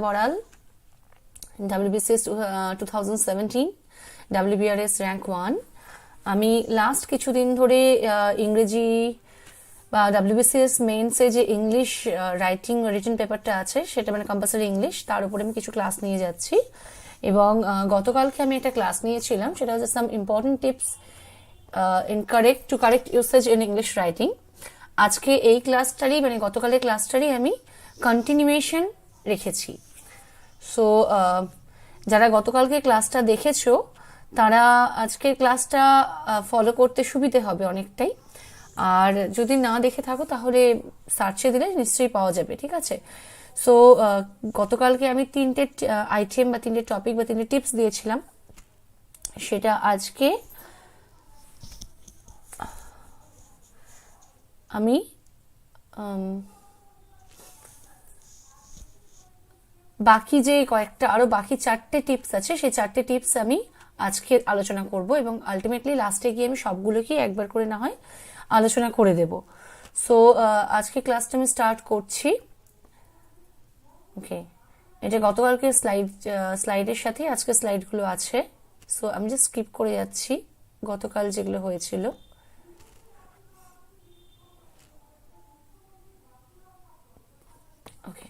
Baral, WBCS 2017, WBRS rank 1. আমি last কিছুদিন ধরে ইংরেজি বা WBCS মেইনসে যে ইংলিশ রাইটিং রিটেন পেপারটা আছে সেটা মানে কম্পালসারি ইংলিশ, তার উপরে আমি কিছু ক্লাস নিয়ে যাচ্ছি। এবং গতকালকে আমি একটা ক্লাস নিয়েছিলাম, সেটা হচ্ছে some important tips in correct usage in English writing. আজকে এই ক্লাসটারই মানে গতকালের ক্লাসটারই আমি কন্টিনিউয়েশন রেখেছি। সো যারা গতকালকে ক্লাসটা দেখেছো তারা আজকের ক্লাসটা ফলো করতে সুবিধে হবে অনেকটাই। আর যদি না দেখে থাকো তাহলে সার্চে দিলে নিশ্চয়ই পাওয়া যাবে, ঠিক আছে? সো গতকালকে আমি তিনটে আইটেম বা তিনটে টপিক বা তিনটে টিপস দিয়েছিলাম, সেটা আজকে আমি বাকি যে কয়েকটা আরো বাকি চারটে টিপস আছে সেই চারটে টিপস আমি আজকে আলোচনা করব এবং আলটিমেটলি লাস্টে গিয়ে আমি সবগুলোকে একবার করে না হয় আলোচনা করে দেব। সো আজকে ক্লাসটা আমি স্টার্ট করছি। ওকে, এটা গতকালকে স্লাইডের সাথে আজকে স্লাইডগুলো আছে। সো আমি জাস্ট স্কিপ করে যাচ্ছি গতকাল যেগুলো হয়েছিল। ওকে,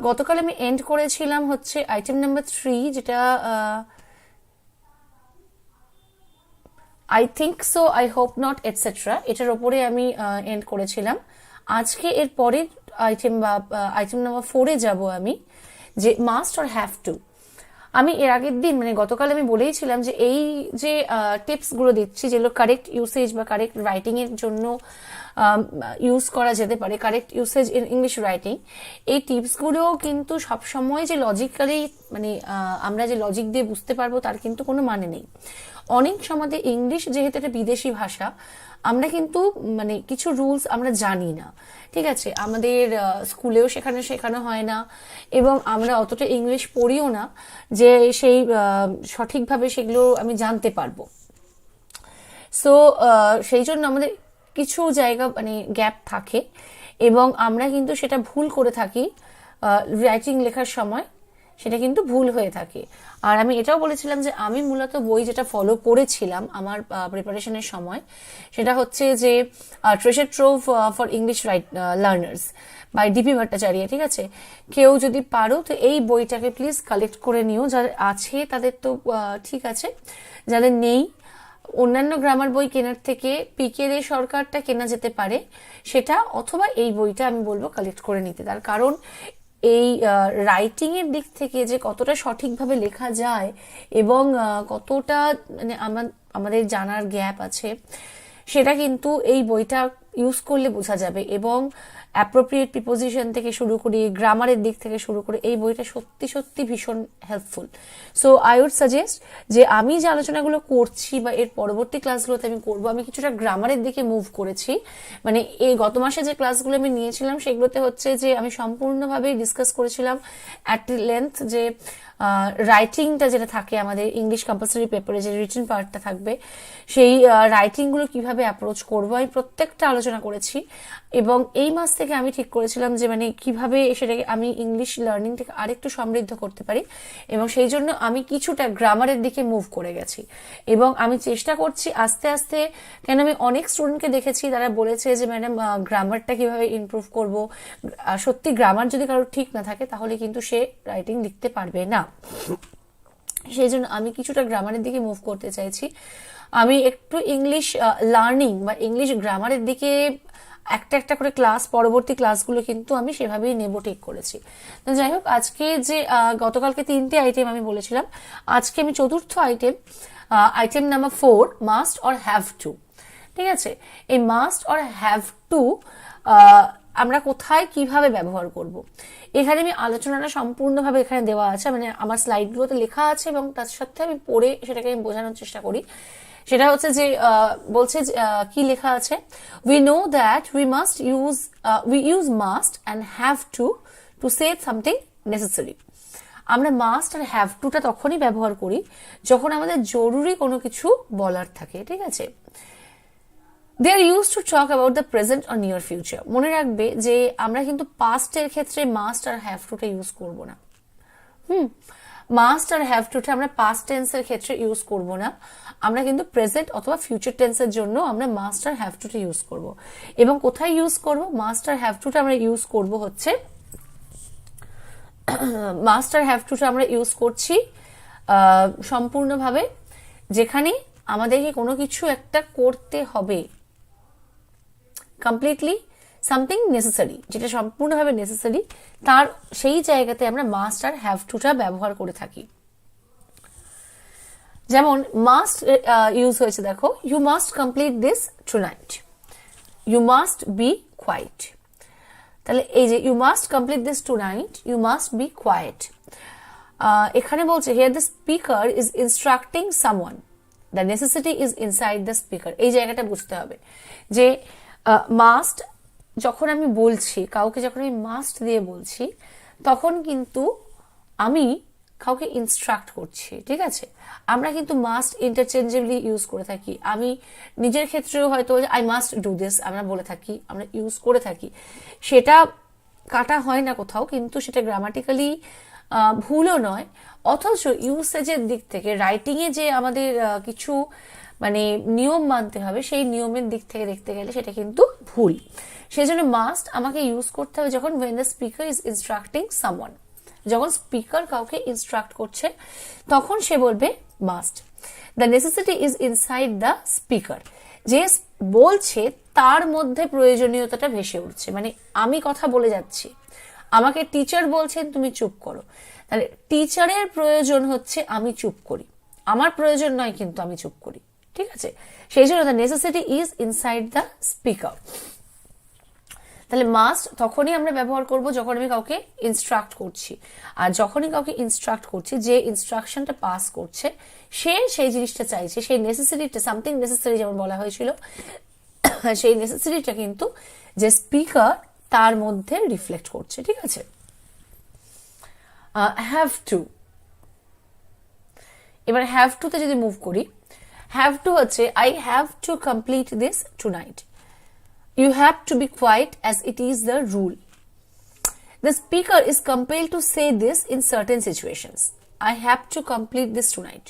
গতকাল আমি এন্ড করেছিলাম হচ্ছে আইটেম নাম্বার 3, যেটা I think so, I hope not etcetera, এটার ওপরে আমি এন্ড করেছিলাম। আজকে এর পরের আইটেম বা আইটেম নাম্বার 4-এ যাব আমি, যে মাস্ট অর হ্যাভ টু। আমি এর আগের দিন মানে গতকাল আমি বলেইছিলাম যে এই যে টিপস গুলো দিচ্ছি যেগুলো কারেক্ট ইউসেজ বা কারেক্ট রাইটিং এর জন্য ইউজ করা যেতে পারে, correct usage in English writing, এই টিপস গুলো কিন্তু সবসময় যে লজিক্যালি মানে আমরা যে লজিক দিয়ে বুঝতে পারবো তার কিন্তু কোনো মানে নেই। অনেক সময় ইংলিশ যেহেতু একটা বিদেশি ভাষা, আমরা কিন্তু মানে কিছু রুলস আমরা জানি না, ঠিক আছে? আমাদের স্কুলেও শেখানো হয় না এবং আমরা অতটা ইংলিশ পড়িও না যে সেই সঠিকভাবে সেগুলো আমি জানতে পারবো। সো সেই জন্য আমাদের কিছু জায়গা মানে গ্যাপ থাকে এবং আমরা কিন্তু সেটা ভুল করে থাকি রাইটিং লেখার সময়, সেটা কিন্তু ভুল হয়ে থাকে। আর আমি এটাও বলেছিলাম যে আমি মূলত বই যেটা ফলো করেছিলাম আমার প্রিপারেশনের সময়, সেটা হচ্ছে যে treasure trove for English learners by DP Bhattacharya, ঠিক আছে? কেউ যদি পারো তো এই বইটাকে প্লিজ কালেক্ট করে নিও। যাদের আছে তাদের তো ঠিক আছে, যাদের নেই অন্যান্য গ্রামার বই কেনার থেকে পিকে সরকারটা কেনা যেতে পারে সেটা, অথবা এই বইটা আমি বলবো কালেক্ট করে নিতে। তার কারণ এই রাইটিং এর দিক থেকে যে কতটা সঠিকভাবে লেখা যায় এবং কতটা মানে আমাদের জানার গ্যাপ আছে সেটা কিন্তু এই বইটা ইউজ করলে বোঝা যাবে। এবং অ্যাপ্রোপ্রিয়েট প্রিপোজিশন থেকে শুরু করে গ্রামারের দিক থেকে শুরু করে এই বইটা সত্যি সত্যি ভীষণ helpful. So I would suggest যে আমি যে আলোচনাগুলো করছি বা এর পরবর্তী ক্লাসগুলোতে আমি করবো, আমি কিছুটা গ্রামারের দিকে মুভ করেছি। মানে এই গত মাসে যে ক্লাসগুলো আমি নিয়েছিলাম সেগুলোতে হচ্ছে যে আমি সম্পূর্ণভাবে ডিসকাস করেছিলাম অ্যাট লেন্থ যে রাইটিংটা যেটা থাকে আমাদের ইংলিশ কম্পালসারি পেপারে যে রিটেন পার্টটা থাকবে সেই রাইটিংগুলো কিভাবে অ্যাপ্রোচ করবো আমি প্রত্যেকটা আলোচনা করেছি। এবং এই মাস থেকে আমি ঠিক করেছিলাম যে মানে কিভাবে সেটাকে আমি ইংলিশ লার্নিংটাকে আরেকটু সমৃদ্ধ করতে পারি, এবং সেই জন্য আমি কিছুটা গ্রামারের দিকে মুভ করে গেছি। এবং আমি চেষ্টা করছি আস্তে আস্তে, কেন আমি অনেক স্টুডেন্টকে দেখেছি তারা বলেছে যে ম্যাডাম গ্রামারটা কিভাবে ইমপ্রুভ করব। সত্যি গ্রামার যদি কারোর ঠিক না থাকে তাহলে কিন্তু সে রাইটিং লিখতে পারবে না। সেই জন্য আমি কিছুটা গ্রামারের দিকে মুভ করতে চাইছি। আমি একটু ইংলিশ লার্নিং বা ইংলিশ গ্রামারের দিকে একটা একটা করে ক্লাস, পরবর্তী ক্লাসগুলো কিন্তু আমি সেভাবেই নেব ঠিক করেছি। তো যাই হোক, আজকে যে গতকালকে 3টে আইটেম আমি বলেছিলাম, আজকে আমি চতুর্থ item number 4, must or have to. ঠিক আছে, এই মাস্ট অর হ্যাভ টু আমরা কোথায় কিভাবে ব্যবহার করব, এখানে আমি আলোচনাটা সম্পূর্ণভাবে এখানে দেওয়া আছে, মানে আমার স্লাইডগুলোতে লেখা আছে এবং তার সাথে আমি পড়ে সেটাকে আমি বোঝানোর চেষ্টা করি। সেটা হচ্ছে যে বলছে কি লেখা আছে, we know that we use must and have to say something necessary. আমরা মাস্ট আর হ্যাভ টুটা তখনই ব্যবহার করি যখন আমাদের জরুরি কোনো কিছু বলার থাকে, ঠিক আছে? They are use to talk about the present or near future. মনে রাখবে যে আমরা কিন্তু পাস্টের ক্ষেত্রে মাস্ট আর হ্যাভ টুটা ইউজ করব না। মাস্ট আর হ্যাভ টুটা আমরা পাস্ট টেন্সের ক্ষেত্রে ইউজ করব না, আমরা কিন্তু প্রেজেন্ট অথবা ফিউচার টেন্সের জন্য আমরা মাস্ট আর হ্যাভ টুটা ইউজ করব। এবং কোথায় ইউজ করব? মাস্ট আর হ্যাভ টুটা আমরা ইউজ করব হচ্ছে মাস্ট আর হ্যাভ টুটা আমরা ইউজ করছি সম্পূর্ণভাবে যেখানে আমাদেরকে কোনো কিছু একটা করতে হবে, কমপ্লিটলি সামথিং নেসেসারি, যেটা সম্পূর্ণভাবে নেসেসারি, তার সেই জায়গাতে আমরা মাস্ট আর হ্যাভ টুটা ব্যবহার করে থাকি। যেমন মাস্ট ইউজ হয়েছে, দেখো, you must complete this tonight, you must be quiet. তাহলে এই যে you must complete this tonight, you must be quiet, এখানে বলছে here the speaker is instructing someone, the necessity is inside the speaker. এই জায়গাটা বুঝতে হবে যে মাস্ট যখন আমি বলছি, কাউকে যখন আমি মাস্ট দিয়ে বলছি, তখন কিন্তু আমি কাউকে ইনস্ট্রাক্ট করছি, ঠিক আছে? আমরা কিন্তু মাস্ট ইন্টারচেঞ্জেবলি ইউজ করে থাকি। আমি নিজের ক্ষেত্রেও হয়তো আই মাস্ট ডু দিস আমরা বলে থাকি, আমরা ইউজ করে থাকি, সেটা কাটা হয় না কোথাও, কিন্তু সেটা গ্রামাটিক্যালি ভুলও নয়। অথচ ইউসেজের দিক থেকে রাইটিং এ যে আমাদের কিছু মানে নিয়ম মানতে হবে, সেই নিয়মের দিক থেকে দেখতে গেলে সেটা কিন্তু ভুল। সেই জন্য মাস্ট আমাকে ইউজ করতে হবে যখন when the speaker is instructing someone, যখন স্পিকার কাউকে ইনস্ট্রাক্ট করছে তখন সে বলবে must. The necessity is inside the speaker, যে বলছে তার মধ্যে প্রয়োজনীয়তাটা ভেসে উঠছে, মানে আমি কথা বলে যাচ্ছি, আমাকে টিচার বলছেন তুমি চুপ করো, তাহলে টিচারের প্রয়োজন হচ্ছে আমি চুপ করি, আমার প্রয়োজন নয় কিন্তু আমি চুপ করি, ঠিক আছে? সেই জন্য the necessity is inside the speaker. তাহলে মাস্ট তখনই আমরা ব্যবহার করব যখন আমি কাউকে ইনস্ট্রাক্ট করছি, আর যখনই কাউকে ইনস্ট্রাক্ট করছি, যে ইনস্ট্রাকশনটা পাস করছে সে সেই জিনিসটা চাইছে, সেই নেসেসিটিটা, সামথিং নেসেসারি যেমন বলা হয়েছিল, সেই নেসেসিটিটা কিন্তু যে স্পিকার তার মধ্যে রিফ্লেক্ট করছে, ঠিক আছে? হ্যাভ টু, এবার হ্যাভ টু তে যদি মুভ করি, হ্যাভ টু হচ্ছে I have to complete this tonight, you have to be quiet as it is the rule. The speaker is compelled to say this in certain situations. I have to complete this tonight.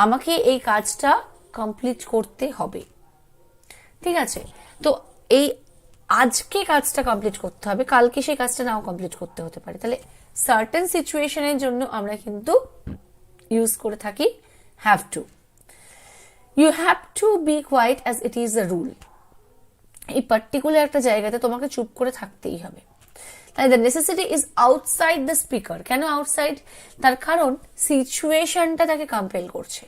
আমাকে এই কাজটা complete করতে হবে, ঠিক আছে? তো এই আজকে কাজটা কমপ্লিট করতে হবে, কালকে সেই কাজটা নাও কমপ্লিট করতে হতে পারে। তাহলে সার্টেন সিচুয়েশনের জন্য আমরা কিন্তু ইউজ করে থাকি have to. You have to be quiet as it is the rule. এই পার্টিকুলার একটা জায়গাতে তোমাকে চুপ করে থাকতেই হবে। তাই the necessity is outside the speaker. কেন আউটসাইড? তার কারণ সিচুয়েশনটা তাকে কম্পেল করছে।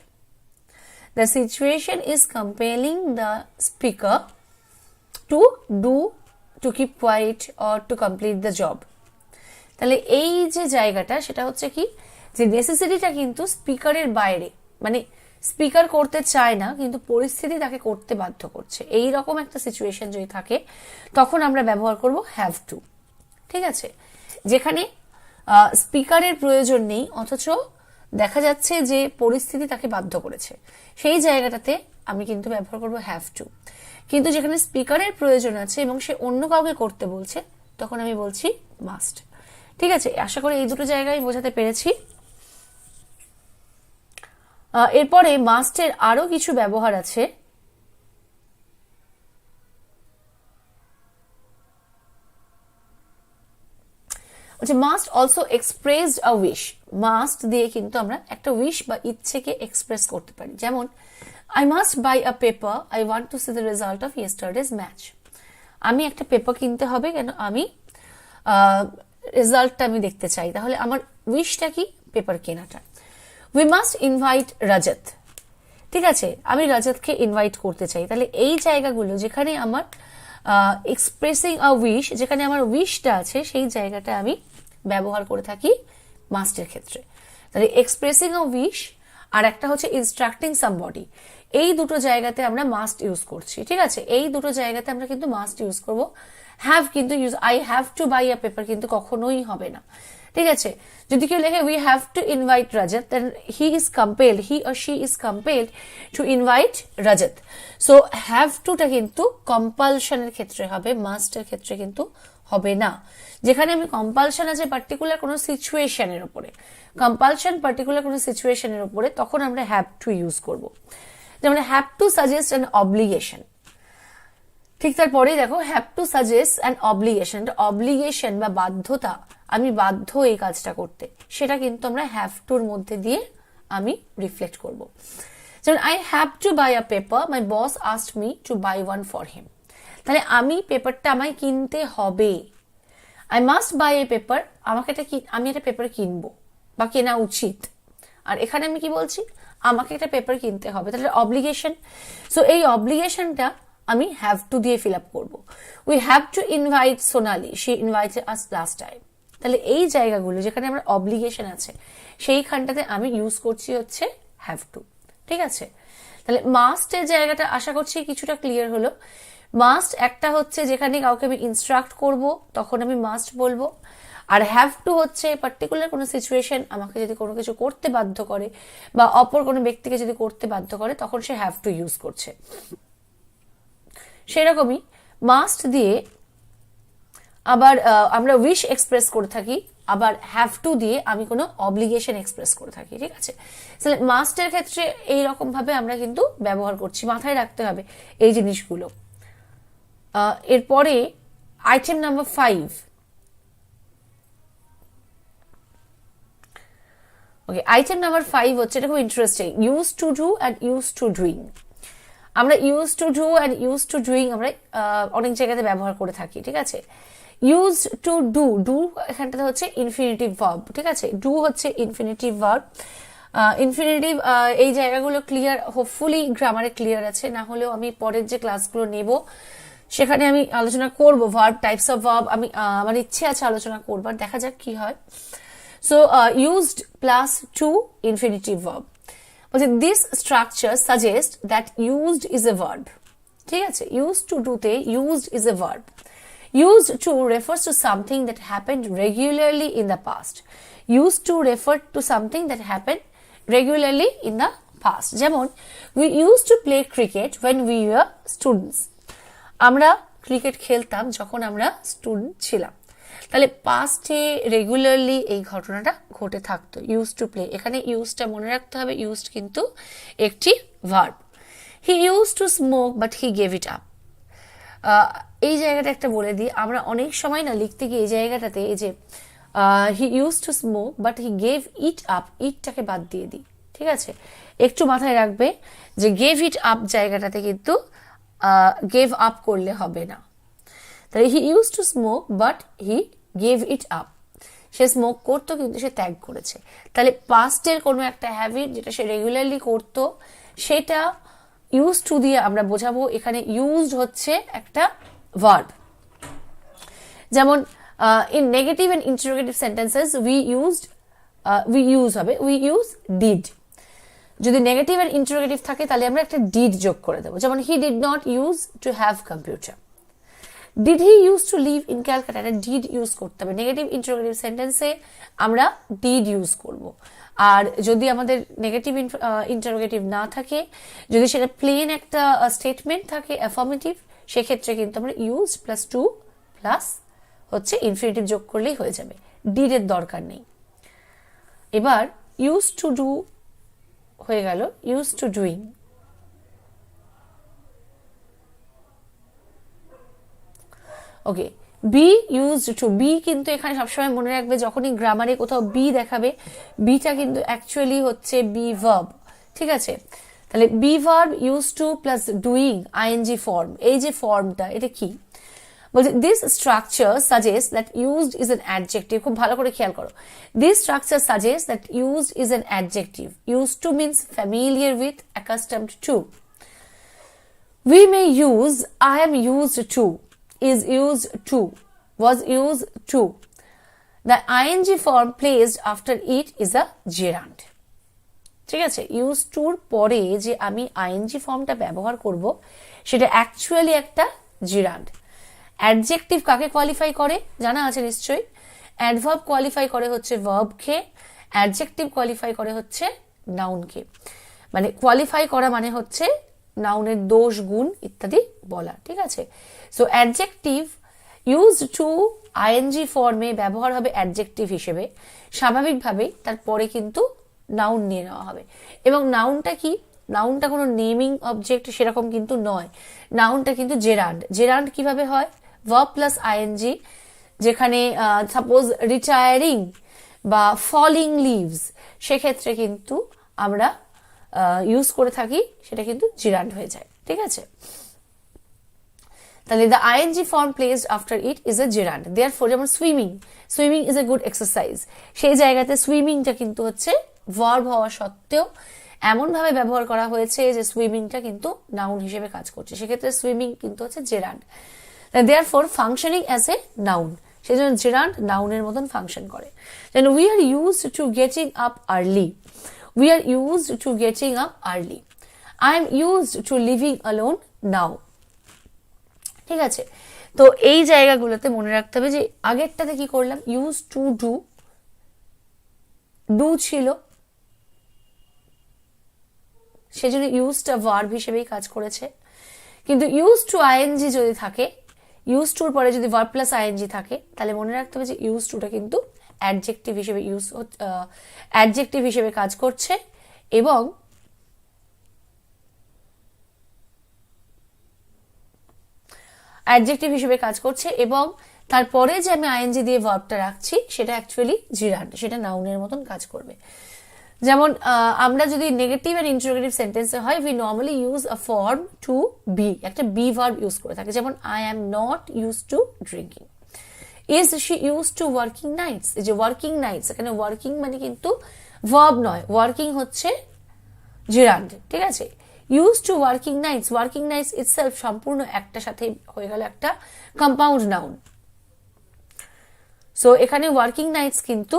The situation is compelling the speaker to keep quiet or to complete the job. তাহলে এই যে জায়গাটা, সেটা হচ্ছে কি, যে নেসেসিটিটা কিন্তু স্পিকারের বাইরে, মানে স্পিকার করতে চায় না কিন্তু পরিস্থিতি তাকে করতে বাধ্য করছে, এই রকম একটা সিচুয়েশন যদি থাকে তখন আমরা ব্যবহার করব হ্যাভ টু, ঠিক আছে? যেখানে স্পিকারের প্রয়োজন নেই অথচ দেখা যাচ্ছে যে পরিস্থিতি তাকে বাধ্য করেছে, সেই জায়গাটাতে আমি কিন্তু ব্যবহার করব হ্যাভ টু। কিন্তু যেখানে স্পিকারের প্রয়োজন আছে এবং সে অন্য কাউকে করতে বলছে তখন আমি বলছি মাস্ট, ঠিক আছে? আশা করি এই দুটো জায়গায় বোঝাতে পেরেছি। এরপরে মাস্টের আরো কিছু ব্যবহার আছে। মাস্ট অলসো এক্সপ্রেসড আ উইশ। মাস্ট দিয়ে কিন্তু আমরা একটা উইশ বা ইচ্ছেকে এক্সপ্রেস করতে পারি। যেমন I must by a paper, I want to C the result of ইয়েস্টারডেজ match. আমি একটা পেপার কিনতে হবে, কেন? আমি রেজাল্টটা আমি দেখতে চাই। তাহলে আমার উইশটা কি? পেপার কেনাটা। উই মাস্ট ইনভাইট রাজত, ঠিক আছে? আমি রাজতকে ইনভাইট করতে চাই। তাহলে এই জায়গাগুলো যেখানে আমার এক্সপ্রেসিং আ উইশ, যেখানে আমার উইশটা আছে, সেই জায়গাটা আমি ব্যবহার করে থাকি মাস্টের ক্ষেত্রে। তাহলে এক্সপ্রেসিং আ উইশ আর একটা হচ্ছে ইনস্ট্রাক্টিং সামবডি, এই দুটো জায়গাতে আমরা মাস্ট ইউজ করছি, ঠিক আছে? এই দুটো জায়গাতে আমরা কিন্তু মাস্ট ইউজ করব। হ্যাভ কিন্তু use, I have to buy a paper কিন্তু কখনোই হবে না, ঠিক আছে। যদি কেউ লেখে we have to invite Rajat, then he or she is compelled to invite Rajat. So have টুটা কিন্তু কম্পালশনের ক্ষেত্রে হবে, মাস্টের ক্ষেত্রে কিন্তু হবে না। যেখানে আমি কম্পালশন আছে পার্টিকুলার কোনো সিচুয়েশনের উপরে, কম্পালশন পার্টিকুলার কোনো সিচুয়েশনের উপরে, তখন আমরা হ্যাভ টু ইউজ করব। যেমন have to suggest an obligation, ঠিক তারপরেই দেখো have to suggest an obligation, obligation বা বাধ্যতা, আমি বাধ্য এই কাজটা করতে, সেটা কিন্তু আমরা হ্যাভ টুর মধ্যে দিয়ে আমি রিফ্লেক্ট করব। যেমন I have to buy a paper, my boss asked me to buy one for him. তাহলে আমি পেপারটা আমায় কিনতে হবে, I must buy a paper, আমাকে আমি একটা পেপার কিনবো বা কেনা উচিত। আর এখানে আমি কি বলছি, আমাকে একটা পেপার কিনতে হবে, তাহলে অব্লিগেশন। সো এই অব্লিগেশনটা আমি হ্যাভ টু দিয়ে ফিল আপ করবো। We have to invite Sonali, she invited us last time. তাহলে এই জায়গাগুলো যেখানে আমার অব্লিগেশন আছে সেইখানটাতে আমি ইউজ করছি হচ্ছে হ্যাভ টু, ঠিক আছে। তাহলে মাস্টের জায়গাটা আশা করছি কিছুটা ক্লিয়ার হলো। মাস্ট একটা হচ্ছে যেখানে কাউকে আমি ইনস্ট্রাক্ট করব তখন আমি মাস্ট বলবো, আর হ্যাভ টু হচ্ছে পার্টিকুলার কোনো সিচুয়েশন আমাকে যদি কোনো কিছু করতে বাধ্য করে বা অপর কোনো ব্যক্তিকে যদি করতে বাধ্য করে তখন সে হ্যাভ টু ইউজ করছে। সেরকমই মাস্ট দিয়ে আবার আমরা উইশ এক্সপ্রেস করে থাকি, আবার হ্যাভ টু দিয়ে আমি কোনো অব্লিগেশন এক্সপ্রেস করে থাকি, ঠিক আছে। তাহলে মাস্টের ক্ষেত্রে এইরকম ভাবে আমরা কিন্তু ব্যবহার করছি, মাথায় রাখতে হবে এই জিনিসগুলো। এরপরে item number 5, okay, item number 5 হচ্ছে, এটা খুব interesting, use to do and use to doing. আমরা use to do and use to doing আমরা অনেক জায়গাতে ব্যবহার করে থাকি, ঠিক আছে। ইউজ টু ডু, ডু এখানটাতে হচ্ছে ইনফিনিটিভ ভার্ব, ঠিক আছে। ডু হচ্ছে ইনফিনিটিভ ভার্ব। ইনফিনিটিভ এই জায়গাগুলো ক্লিয়ার, হোপফুলি গ্রামারে ক্লিয়ার আছে, না হলেও আমি পরের যে ক্লাসগুলো নেব সেখানে আমি আলোচনা করব ভার্ব, টাইপস অফ ভার্ব, আমি আমার ইচ্ছে আছে আলোচনা করবার, দেখা যাক কি হয়। So used plus to infinitive verb, বলছে this structure suggest that used is a verb, ঠিক আছে। ইউজ টু ডুতে used is a verb. Used to refers to something that happened regularly in the past. Used to refer to something that happened regularly in the past. যেমন we used to play cricket when we were students. আমরা cricket খেলতাম যখন আমরা student ছিলাম। তাহলে পাস্টে regularly এই ঘটনাটা ঘটে থাকতো, ইউজ টু প্লে। এখানে ইউজটা মনে রাখতে হবে, ইউজড কিন্তু একটি verb. He use to smoke but he gave it up. এই জায়গাটা একটা বলে দিই, আমরা অনেক সময় না লিখতে গিয়ে এই জায়গাটাতে এই যে he use to smoke but he gave it up, ইটটাকে বাদ দিয়ে দিই, ঠিক আছে। একটু মাথায় রাখবে যে গেভ ইট আপ জায়গাটাতে কিন্তু গেভ আপ করলে হবে না। তাহলে হি use to smoke but he gave it up, say smoke করতো কিন্তু সে ত্যাগ করেছে। তাহলে পাস্টের কোনো একটা হ্যাবিট যেটা সে রেগুলারলি করতো সেটা ইউজ টু দিয়ে আমরা বোঝাবো। এখানে ইউজড হচ্ছে একটা ভার্ব। যেমন in negative and interrogative sentences we use হবে উই ইউজ ডিড। যদি নেগেটিভ এন্ড ইন্টারোগেটিভ থাকে তাহলে আমরা একটা ডিড যোগ করে দেবো। যেমন he did not use to have computer. Did he use to live in Calcutta, একটা ডিড ইউজ করতে হবে। নেগেটিভ ইন্টারোগেটিভ সেন্টেন্সে আমরা ডিড ইউজ করব। আর যদি আমাদের নেগেটিভ ইন্টারোগেটিভ না থাকে, যদি সেটা প্লেন একটা স্টেটমেন্ট থাকে অ্যাফার্মেটিভ, সেক্ষেত্রে কিন্তু আমরা ইউজ প্লাস টু প্লাস হচ্ছে ইনফিনিটিভ যোগ করলেই হয়ে যাবে, ডিডের দরকার নেই। এবার ইউজ টু ডু হয়ে গেল, use to doing. Okay, be used to, be কিন্তু এখানে সবসময় মনে রাখবে যখনই গ্রামারে কোথাও বি দেখাবে, বিটা কিন্তু অ্যাকচুয়ালি হচ্ছে বি ভার্ব, ঠিক আছে। তাহলে be verb use to plus doing ING form, এই যে ফর্মটা এটা কি বলছে, this structure suggest that used is an adjective. খুব ভালো করে খেয়াল করো, this structure suggest that used is an adjective. Use to means familiar with, accustomed to. We may use, I am used to, is used to, was used to. The ing form placed after it is a gerund. ঠিক আছে, use টুর পরে যে আমি ING ফর্মটা ব্যবহার করব সেটা actually একটা জিরান্ড। অ্যাডজেক্টিভ কাকে কোয়ালিফাই করে জানা আছে নিশ্চয়ই, অ্যাডভার্ব কোয়ালিফাই করে হচ্ছে ভার্বকে, অ্যাডজেক্টিভ কোয়ালিফাই করে হচ্ছে নাউনকে। মানে কোয়ালিফাই করা মানে হচ্ছে নাউনের দোষ গুণ ইত্যাদি বলা, ঠিক আছে। So adjective use to ING ফর্মে ব্যবহার হবে অ্যাডজেক্টিভ হিসেবে, স্বাভাবিকভাবেই তারপরে কিন্তু নাউন নিয়ে নেওয়া হবে। এবং নাউনটা কি, নাউনটা কোনো নেমিং অবজেক্ট সেরকম কিন্তু নয়, নাউনটা কিন্তু জেরান্ড। জেরান্ড কিভাবে হয়, ভার্ব প্লাস আইএনজি, যেখানে সাপোজ রিটায়ারিং বা ফলিং লিভস, সেক্ষেত্রে কিন্তু আমরা ইউজ করে থাকি, সেটা কিন্তু জিরান্ড হয়ে যায়, ঠিক আছে। তাহলে the ING form placed after it is a gerund. Therefore যেমন swimming, swimming is a good exercise, সেই জায়গাতে সুইমিংটা কিন্তু হচ্ছে ভার্ব হওয়া সত্ত্বেও এমন ভাবে ব্যবহার করা হয়েছে যে সুইমিংটা কিন্তু নাউন হিসেবে কাজ করছে, সেক্ষেত্রে সুইমিং কিন্তু হচ্ছে gerund. Therefore functioning as a noun, সেই জন্য জেরান্ড নাউনের মতন ফাংশন করে। Then we are used to getting up early, we are used to getting up early. I am used to living alone now, ঠিক আছে। তো এই জায়গাগুলোতে মনে রাখতে হবে যে আগেরটাতে কি করলাম, ইউজ টু ডু, ডু ছিল, সেজন্য ইউজটা ভার্ব হিসেবেই কাজ করেছে। কিন্তু ইউজ টু আইএনজি যদি থাকে, ইউজ টুর পরে যদি ভার্ব প্লাস আইএনজি থাকে, তাহলে মনে রাখতে হবে যে ইউজ টুটা কিন্তু অ্যাডজেক্টিভ হিসেবে অ্যাডজেক্টিভ হিসেবে কাজ করছে, এবং অ্যাডজেক্টিভ হিসেবে কাজ করছে, এবং তারপরে যে আমি আইএনজি দিয়ে ভার্বটা রাখছি সেটা অ্যাকচুয়ালি জিরান্ড, সেটা নাউনের মতন কাজ করবে। যেমন আমরা যদি নেগেটিভ এন্ড ইন্টারোগেটিভ সেন্টেন্সে হয়, we normally use a form to be, একটা বি ভার্ব ইউজ করে থাকে। যেমন I am not use to drinking, is she use to working nights. এই যে ওয়ার্কিং নাইটস, এখানে ওয়ার্কিং মানে কিন্তু ভার্ব নয়, ওয়ার্কিং হচ্ছে জিরান্ড, ঠিক আছে। Use to working nights, working nights itself সম্পূর্ণ একটা সাথে হয়ে গেল একটা কম্পাউন্ড নাউন। সো এখানে ওয়ার্কিং নাইটস কিন্তু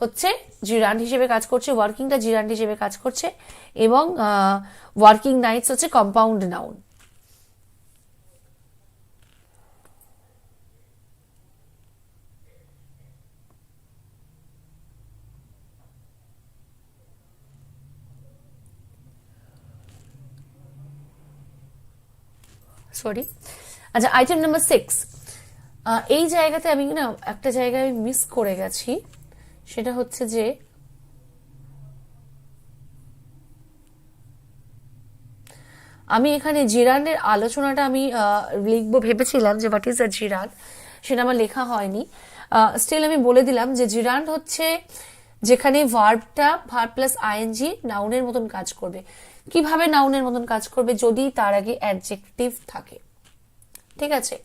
হচ্ছে জিরান্ড হিসেবে কাজ করছে, ওয়ার্কিংটা জিরান্ড হিসেবে কাজ করছে, এবং ওয়ার্কিং নাইটস হচ্ছে কম্পাউন্ড নাউন। সরি, আচ্ছা, আইটেম নাম্বার 6, এই জায়গাতে আমি না একটা জায়গায় মিস করে গেছি, সেটা হচ্ছে যে আমি এখানে জিরান্ডের আলোচনাটা আমি লিখবো ভেবেছিলাম যে হোয়াট ইজ আ জিরান্ড, সেটা আমার লেখা হয়নি। স্টিল আমি বলে দিলাম যে জিরান্ড হচ্ছে যেখানে ভার্বটা ভার্ব প্লাস আইএনজি নাউনের মতন কাজ করবে। কিভাবে নাউনের মতন কাজ করবে, যদি তার আগে অ্যাডজেক্টিভ থাকে, ঠিক আছে।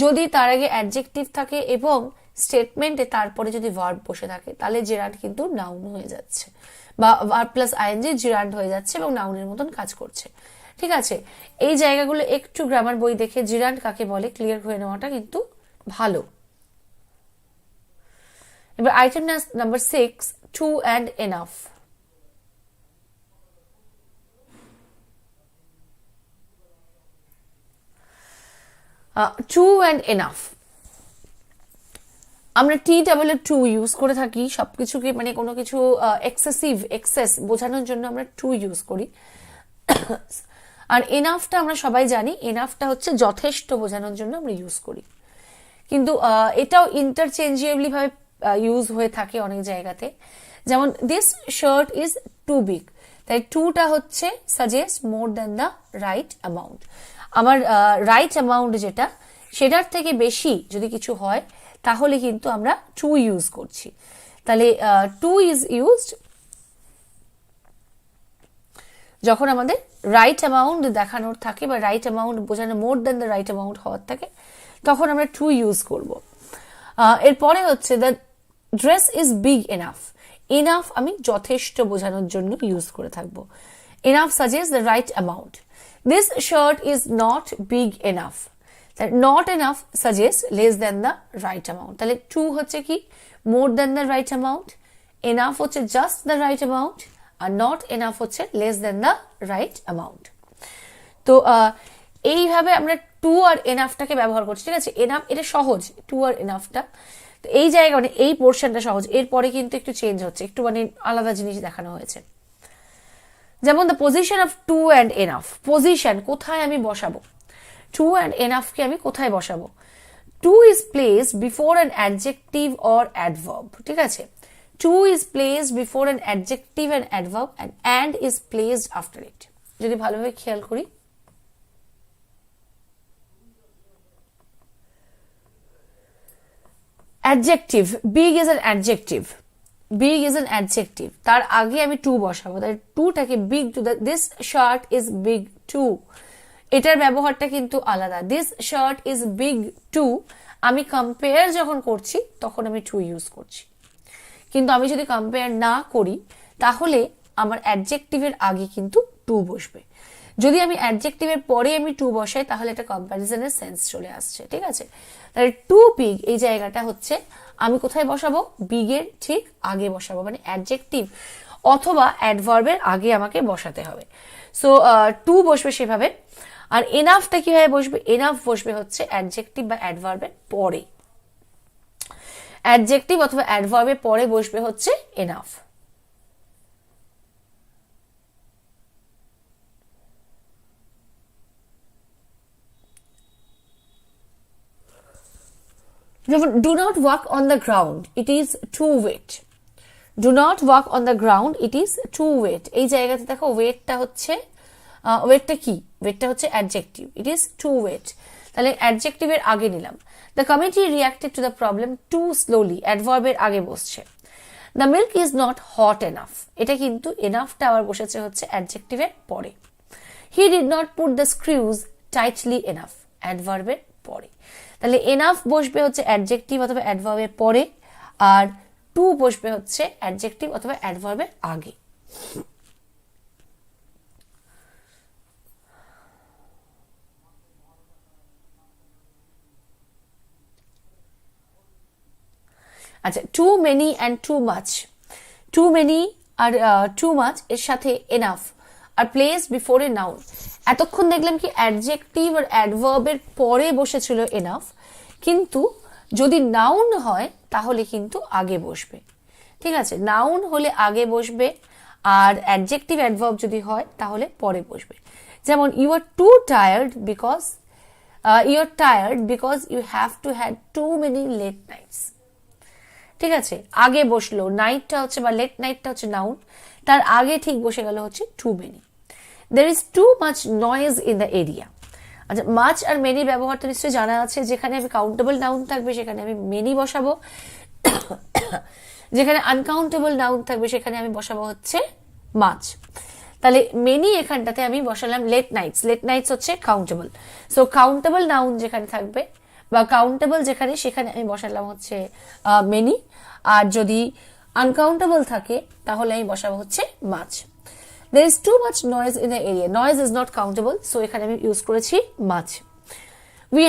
যদি তার আগে অ্যাডজেক্টিভ থাকে এবং স্টেটমেন্টে তারপরে যদি ভার্ব বসে থাকে, তাহলে জিরান্ড কিন্তু নাউন হয়ে যাচ্ছে, বা ভার্ব প্লাস আইএনজি জিরান্ড হয়ে যাচ্ছে এবং নাউনের মতন কাজ করছে, ঠিক আছে। এই জায়গাগুলো একটু গ্রামার বই দেখে জিরান্ড কাকে বলে ক্লিয়ার হয়ে নেওয়াটা কিন্তু ভালো। এবার item number 6, to and enough. To and enough, আমরা টি ডাবল টু ইউজ করে থাকি সবকিছুকে, মানে কোনো কিছু এক্সেস বোঝানোর জন্য আমরা টু ইউজ করি। আর এনাফটা আমরা সবাই জানি, এনাফটা হচ্ছে যথেষ্ট বোঝানোর জন্য আমরা ইউজ করি, কিন্তু এটাও ইন্টারচেঞ্জেবলি ভাবে ইউজ হয়ে থাকে অনেক জায়গাতে। যেমন this shirt is too big, তাই টুটা হচ্ছে suggest more than the right amount. আমার রাইট অ্যামাউন্ট যেটা, সেটার থেকে বেশি যদি কিছু হয় তাহলে কিন্তু আমরা টু ইউজ করছি। তাহলে টু ইজ ইউজড যখন আমাদের রাইট অ্যামাউন্ট দেখানোর থাকে, বা রাইট অ্যামাউন্ট বোঝানো, more than the right amount হওয়ার থাকে, তখন আমরা টু ইউজ করব। এরপরে হচ্ছে the dress is big enough, enough আমি যথেষ্ট বোঝানোর জন্য ইউজ করে থাকবো। Enough suggest the right amount. This shirt is not big enough, not enough suggest less than the right amount. তাহলে টু হচ্ছে কি more than the right amount, enough হচ্ছে জাস্ট দ্য রাইট অ্যামাউন্ট, আর not enough হচ্ছে less than the right amount. তো এইভাবে আমরা two আর এনাফটাকে ব্যবহার করছি, ঠিক আছে। এনাফ এটা সহজ, টু আর এনাফটা, তো এই জায়গা মানে এই পোর্শনটা সহজ, এরপরে কিন্তু একটু চেঞ্জ হচ্ছে, একটু মানে আলাদা জিনিস দেখানো হয়েছে। যেমন the position of too and enough, position কোথায় আমি বসাবো, টু অ্যান্ড এনাফকে আমি কোথায় বসাবো। Too is placed before an adjective or adverb, ঠিক আছে। Too is placed before an adjective and adverb and is placed after it. যদি ভালোভাবে খেয়াল করি, adjective, big is an adjective, big is an adjective, তার আগে আমি টু বসাবো, তাই টুটাকে big too, this shirt is big two, এটার ব্যবহারটা কিন্তু আলাদা। This shirt is big too, আমি কম্পেয়ার যখন করছি তখন আমি টু ইউজ করছি, কিন্তু আমি যদি কম্পেয়ার না করি তাহলে আমার অ্যাডজেক্টিভের আগে কিন্তু টু বসবে। যদি আমি অ্যাডজেক্টিভের পরে আমি টু বসাই তাহলে এটা কম্প্যারিজনের সেন্স চলে আসছে, ঠিক আছে। তাহলে টু বিগ এই জায়গাটা হচ্ছে আমি কোথায় বসাবো, বিগের ঠিক আগে বসাবো, মানে অ্যাডজেক্টিভ অথবা অ্যাডভার্বের আগে আমাকে বসাতে হবে। সো টু বসবে সেভাবে। আর এনাফটা কিভাবে বসবে, এনাফ বসবে হচ্ছে অ্যাডজেক্টিভ বা অ্যাডভার্বের পরে, অ্যাডজেক্টিভ অথবা অ্যাডভার্বের পরে বসবে হচ্ছে এনাফ। যেমন do not walk on the ground, it is too wait, do not walk on the ground, it is too wait, এই জায়গাতে দেখো ওয়েটটা হচ্ছে, ওয়েটটা কি, ওয়েটটা হচ্ছে adjective, it is too wait, তাহলে অ্যাডজেক্টিভের আগে নিলাম। The committee reacted to the problem too slowly, অ্যাডভার্বের আগে বসছে। The milk is not hot enough, এটা কিন্তু এনাফটা আবার বসেছে হচ্ছে অ্যাডজেক্টিভের পরে। হি did not put the স্ক্রিউজ tightly enough, অ্যাডভার্বের পরে। তাহলে এনাফ বসবে হচ্ছে অ্যাডজেক্টিভ অথবা অ্যাডভার্বের পরে, আর টু বসবে হচ্ছে অ্যাডজেক্টিভ অথবা অ্যাডভার্বের আগে। আচ্ছা, too many and too much, too many আর টু মাচ এর সাথে enough are place before a noun. এতক্ষণ দেখলাম কি অ্যাডজেক্টিভ আর অ্যাডভার্বের পরে বসেছিল এনাফ, কিন্তু যদি নাউন হয় তাহলে কিন্তু আগে বসবে, ঠিক আছে। নাউন হলে আগে বসবে, আর অ্যাডজেক্টিভ অ্যাডভার্ব যদি হয় তাহলে পরে বসবে। যেমন you are too tired because, you are tired because you have to had too many late nights, ঠিক আছে। আগে বসলো, নাইটটা হচ্ছে বা লেট নাইটটা হচ্ছে নাউন, তার আগে ঠিক বসে গেল হচ্ছে too many. There is too much noise in the area. আচ্ছা, মাচ আর মেনি ব্যবহার তো নিশ্চয়ই জানা আছে, যেখানে আমি কাউন্টেবল নাউন থাকবে সেখানে আমি মেনি বসাবো, যেখানে আনকাউন্টেবল নাউন থাকবে সেখানে আমি বসাবো হচ্ছে মাচ। তাহলে মেনি এখানটাতে আমি বসালাম লেট নাইটস, লেট নাইটস হচ্ছে কাউন্টেবল, সো কাউন্টেবল নাউন যেখানে থাকবে বা কাউন্টেবল যেখানে, সেখানে আমি বসালাম হচ্ছে মেনি, আর যদি আনকাউন্টেবল থাকে তাহলে আমি বসাবো হচ্ছে much. There is too much noise in the area. Noise is not countable, so এখানে আমি ইউজ করেছি much. We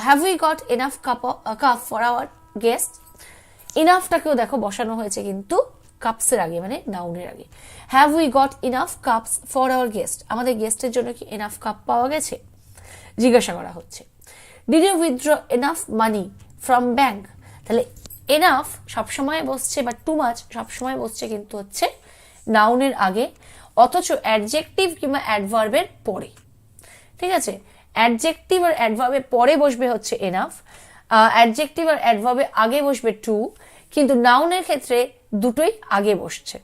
have we got enough cup for our guest? Enoughটাকেও দেখো বসানো হয়েছে কিন্তু কাপস এর আগে, মানে নাউনের আগে। Have we got enough cups for our guest? আমাদের গেস্টের জন্য কি enough কাপ পাওয়া গেছে, জিজ্ঞাসা করা হচ্ছে। Did you withdraw enough money from bank? তাহলে enough সবসময় বসছে বা too much সবসময় বসছে কিন্তু হচ্ছে নাউনের আগে, অথচ অ্যাডজেক্টিভ কিংবা অ্যাডভার্বের পরে, ঠিক আছে। অ্যাডজেক্টিভ আর অ্যাডভার্বের পরে বসবে হচ্ছে এনাফ, অ্যাডজেক্টিভ আর অ্যাডভার্বের আগে বসবে টু, কিন্তু নাউনের ক্ষেত্রে দুটোই আগে বসছে।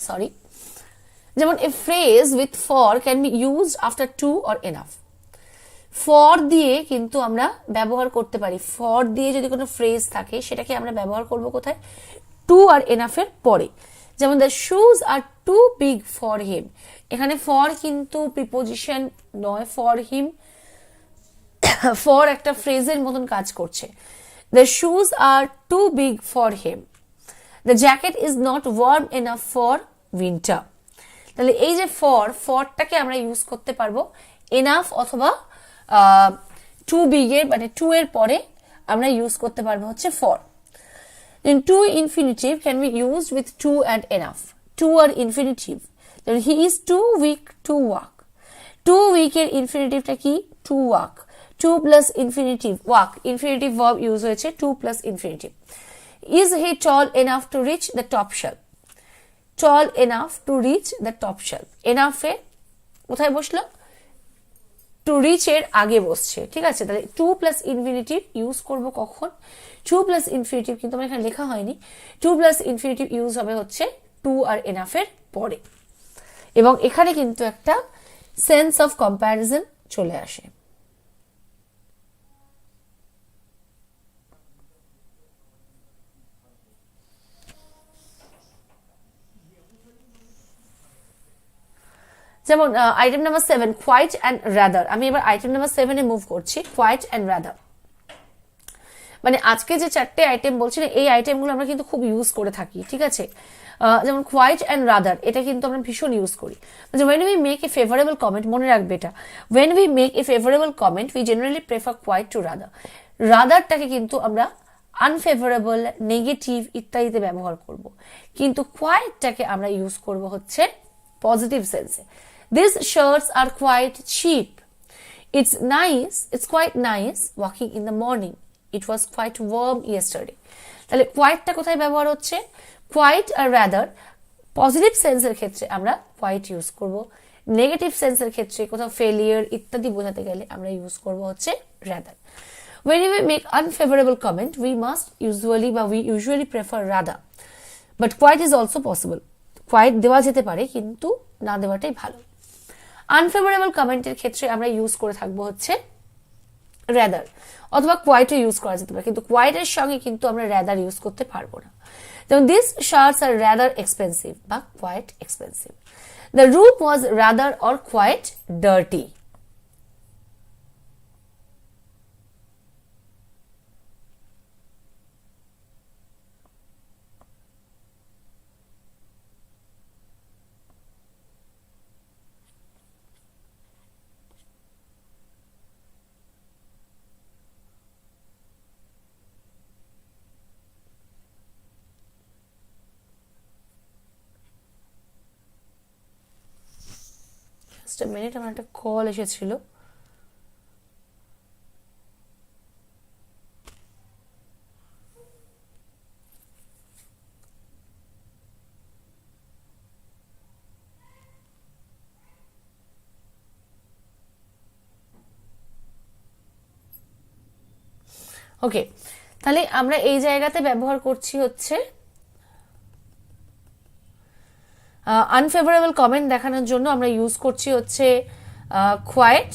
সরি, যেমন a phrase with for can be used after too or enough. For দিয়ে কিন্তু আমরা ব্যবহার করতে পারি, ফর দিয়ে যদি কোনো ফ্রেজ থাকে সেটাকে আমরা ব্যবহার করব কোথায়, টু আর এনাফের পরে। যেমন the shoes are too big for him, এখানে ফর কিন্তু প্রিপোজিশন নয়, ফর হিম ফর একটা ফ্রেজের মতন কাজ করছে। The shoes are too big for him, the jacket is not warm enough for winter. তাহলে এই যে ফরটাকে আমরা ইউজ করতে পারবো এনাফ অথবা টু বিগ এর মানে টু এর পরে আমরা ইউজ করতে পারবো হচ্ছে for. Then to infinitive can be used with to and enough. To আর infinitive. Then he is too weak to walk. Too weak এর infinitive টা কি? To walk. To plus infinitive walk. Infinitive verb use হয়েছে to plus infinitive. Is he tall enough to reach the top shelf? Tall enough to reach the top shelf. Enough এ কোথায় বসলো? To reach এর আগে বসছে, ঠিক আছে। তাহলে two plus infinitive use করব কখন? টু প্লাস ইনফিনিটিভ কিন্তু আমার এখানে লেখা হয়নি। টু প্লাস ইনফিনিটিভ ইউজ হবে হচ্ছে টু আর এনাফের পরে, এবং এখানে কিন্তু একটা সেন্স অফ কম্প্যারিজন চলে আসে। যেমন item number 7 quite and rather. আমি এবার আইটেম নাম্বার 7 এ মুভ করছি, কোয়াইট অ্যান্ড রাদার। মানে আজকে যে চারটে আইটেম বলছি না, এই আইটেমগুলো আমরা কিন্তু খুব ইউজ করে থাকি, ঠিক আছে। যেমন কোয়াইট অ্যান্ড রাদার, এটা কিন্তু আমরা ভীষণ ইউজ করি। When we make a favourable comment, মনে রাখবে এটা, when we make a favourable comment we generally prefer quite to rather. রাদারটাকে কিন্তু আমরা আনফেভারেবল, নেগেটিভ ইত্যাদিতে ব্যবহার করব, কিন্তু কোয়াইটটাকে আমরা ইউজ করব হচ্ছে পজিটিভ সেন্সে। These shirts are quite cheap. It's quite nice walking in the morning. It was quite warm yesterday. তাহলে quiteটা কোথায় ব্যবহার হচ্ছে? quite আর rather পজিটিভ সেন্সের ক্ষেত্রে আমরা quite ইউজ করব, নেগেটিভ সেন্সের ক্ষেত্রে কোথাও ফেলিয়ার ইত্যাদি বোঝাতে গেলে আমরা ইউজ করব হচ্ছে rather. When we make unfavorable comment, we usually prefer rather. But quite is also possible. quite দেওয়া যেতে পারে, কিন্তু না দেওয়াটাই ভালো। আনফেভারেবল কমেন্টের ক্ষেত্রে আমরা ইউজ করে থাকবো হচ্ছে রাদার, অথবা কোয়াইটও ইউজ করা যেতে পারে, কিন্তু কোয়াইটের সঙ্গে কিন্তু আমরা রাদার ইউজ করতে পারবো না। যেমন this shirts are rather expensive বা quite expensive. The room was rather or quite dirty. Minute, আমার একটা কল এসেছিল। ওকে, তাহলে আমরা এই জায়গাতে ব্যবহার করছি হচ্ছে আনফেভারেবল কমেন্ট দেখানোর জন্য আমরা ইউজ করছি হচ্ছে কোয়াইট,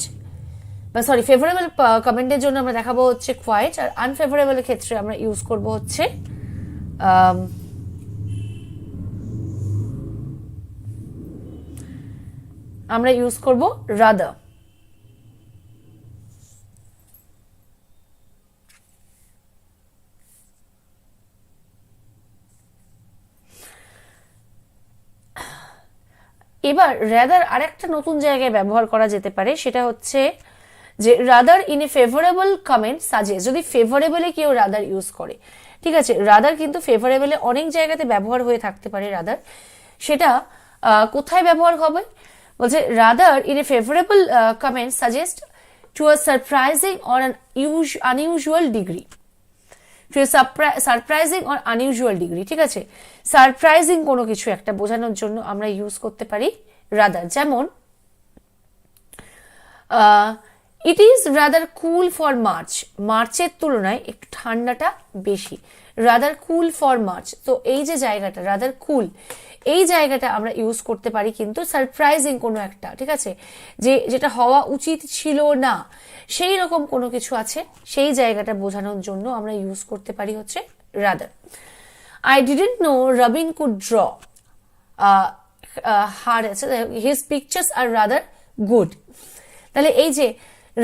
বা সরি ফেভারেবল কমেন্টের জন্য আমরা দেখাবো হচ্ছে কোয়াইট, আর আনফেভারেবলের ক্ষেত্রে আমরা ইউজ করব হচ্ছে রাদার। এবার রাদার আরেকটা নতুন জায়গায় ব্যবহার করা যেতে পারে, সেটা হচ্ছে যে rather in a favourable comment suggest. যদি ফেভারেবলে কেউ রাদার ইউজ করে, ঠিক আছে, রাদার কিন্তু ফেভারেবলে অনেক জায়গাতে ব্যবহার হয়ে থাকতে পারে রাদার। সেটা কোথায় ব্যবহার হবে? বলছে rather in a favourable comment suggest to a surprising or an unusual degree. Surprising or unusual degree, ঠিক আছে, সারপ্রাইজিং কোনো কিছু একটা বোঝানোর জন্য আমরা ইউজ করতে পারি রাদার। যেমন it is rather cool for March, মার্চের তুলনায় একটু ঠান্ডাটা বেশি, রাদার কুল ফর মার্চ। তো এই যে জায়গাটা রাদার কুল, এই জায়গাটা আমরা ইউজ করতে পারি কিন্তু সারপ্রাইজিং কোনো একটা, ঠিক আছে, যেটা হওয়া উচিত ছিল না, সেই রকম কোনো কিছু আছে, সেই জায়গাটা বোঝানোর জন্য আমরা ইউজ করতে পারি হচ্ছে rather. I didn't know Robin could draw her, his pictures are rather good. তাহলে এই যে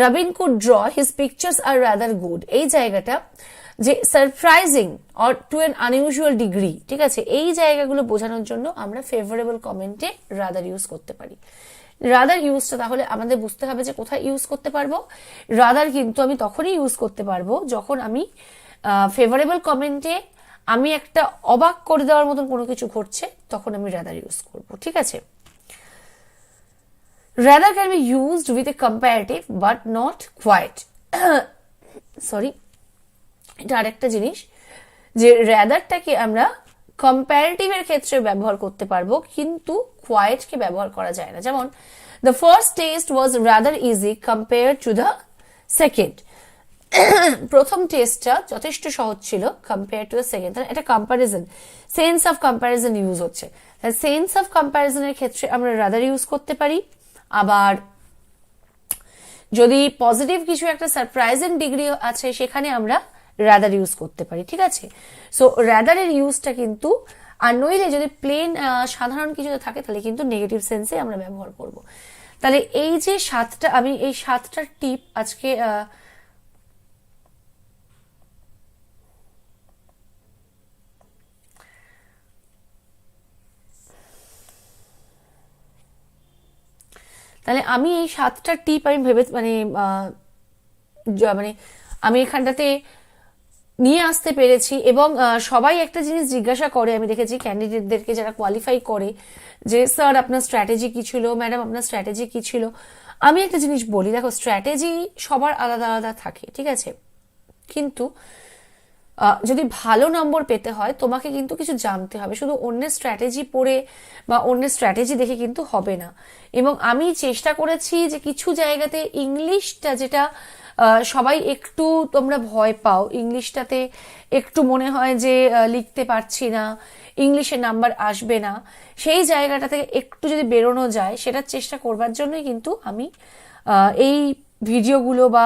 Rabin could draw, his pictures are rather good. এই জায়গাটা যে surprising or to an unusual degree, ঠিক আছে, এই জায়গাগুলো বোঝানোর জন্য আমরা ফেভারেবল কমেন্টে রাদার ইউজ করতে পারি। রাদার ইউজটা তাহলে আমাদের বুঝতে হবে যে কোথায় ইউজ করতে পারবো। রাদার কিন্তু আমি তখনই ইউজ করতে পারবো যখন আমি ফেভারেবল কমেন্টে আমি একটা অবাক করে দেওয়ার মতন কোনো কিছু ঘটছে, তখন আমি রাদার ইউজ করব, ঠিক আছে। rather can be used with a comparative but not quite sorry, এটা আরেকটা জিনিস যে রাদারটাকে আমরা কম্পারেটিভের ক্ষেত্রে ব্যবহার করতে পারবো, কিন্তু কোয়াইটকে ব্যবহার করা যায় না। যেমন the first test was rather easy compared to the second প্রথম টেস্টটা যথেষ্ট সহজ ছিল কম্পেয়ার টু দ্য সেকেন্ড। তাহলে এটা comparison, sense of comparison use হচ্ছে। তাহলে সেন্স অফ কম্পারিজনের ক্ষেত্রে আমরা রাদার ইউজ করতে পারি। আবার যদি পজিটিভ কিছু একটা সারপ্রাইজিং ডিগ্রি আছে সেখানে আমরা রাদার ইউজ করতে পারি, ঠিক আছে। সো রাদারের ইউজটা কিন্তু, আর নইলে যদি প্লেন সাধারণ কিছুতে থাকে তাহলে কিন্তু নেগেটিভ সেন্সে আমরা ব্যবহার করব। তাহলে এই যে সাতটা, আমি এই সাতটা টিপ আজকে তাহলে আমি এই সাতটা টিপ আমি ভেবে মানে আমি এখানটাতে নিয়ে আসতে পেরেছি। এবং সবাই একটা জিনিস জিজ্ঞাসা করে, আমি দেখেছি ক্যান্ডিডেটদেরকে যারা কোয়ালিফাই করে, যে স্যার আপনার স্ট্র্যাটেজি কি ছিল, ম্যাডাম আপনার স্ট্র্যাটেজি কি ছিল। আমি একটা জিনিস বলি, দেখো স্ট্র্যাটেজি সবার আলাদা আলাদা থাকে, ঠিক আছে, কিন্তু যদি ভালো নম্বর পেতে হয় তোমাকে কিন্তু কিছু জানতে হবে। শুধু অন্যের স্ট্র্যাটেজি পড়ে বা অন্যের স্ট্র্যাটেজি দেখে কিন্তু হবে না। এবং আমি চেষ্টা করেছি যে কিছু জায়গাতে ইংলিশটা, যেটা সবাই একটু তোমরা ভয় পাও, ইংলিশটাতে একটু মনে হয় যে লিখতে পারছি না, ইংলিশে নাম্বার আসবে না, সেই জায়গাটা থেকে একটু যদি বেরোনো যায় সেটার চেষ্টা করবার জন্যই কিন্তু আমি এই ভিডিওগুলো বা